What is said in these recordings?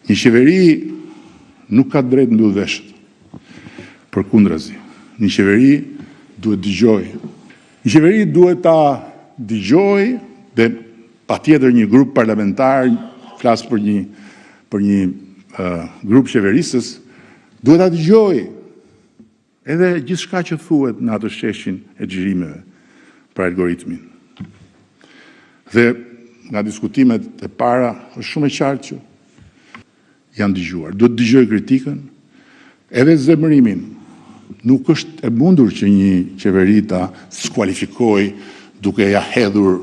Një qeveri nuk ka drejt mbyll veshët. Përkundrazi, një qeveri duhet dëgjojë. Një qeveri duhet ta dëgjojë dhe patjetër një grup parlamentar, flas për një grup qeverisës, duhet ta dëgjojë edhe gjithçka që thuhet në atë sheshin e xhirimeve për algoritmin. Dhe nga diskutimet e para është shumë e qartë që janë dëgjuar. Duhet të dëgjojë kritikën, edhe zemërimin. Nuk është e mundur që një qeveri ta skualifikojë duke ja hedhur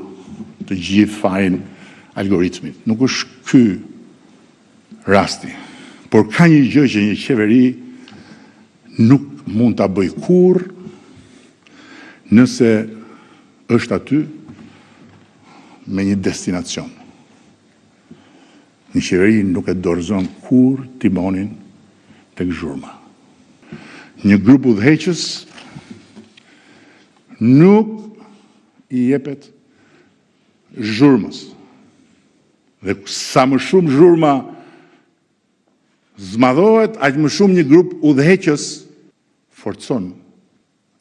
të gjithë fajin algoritmit. Nuk është ky rasti. Por ka një gjë që një qeveri nuk mund ta bëjë kurrë nëse është aty me një destinacion. Një qeveri nuk e dorëzon kurrë timonin tek zhurma. Një grup udhëheqës nuk i jepet zhurmës. Dhe sa më shumë zhurma zmadhohet, aq më shumë një grup udhëheqës forcon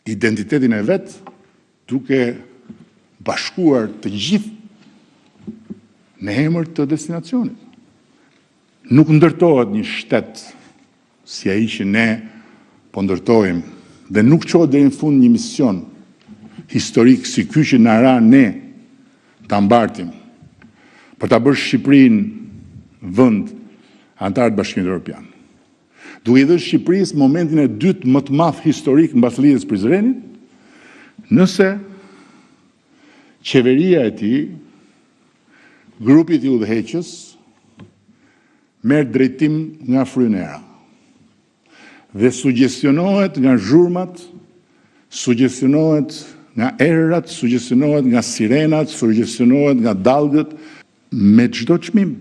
identitetin e vet duke bashkuar të gjithë në emër të destinacionit. Nuk ndërtohet një shtet si ai që ne po ndërtojmë dhe nuk çohet deri në fund një mision historik si ky që na ra ne ta mbartim për ta bërë Shqipërinë vend antar të Bashkimit Evropian. Duke i dhënë Shqipërisë momentin e dytë më të madh historik mbas lidhjes Prizrenit, nëse qeveria e tij, grupit i udhëheqës, merr drejtim nga frynera dhe sugjestionohet nga zhurmat, sugjestionohet nga errat, sugjestionohet nga sirenat, sugjestionohet nga dallgët, me çdo çmim.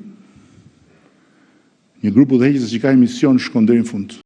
Një grup udhëheqës që ka mision shkon deri në fund.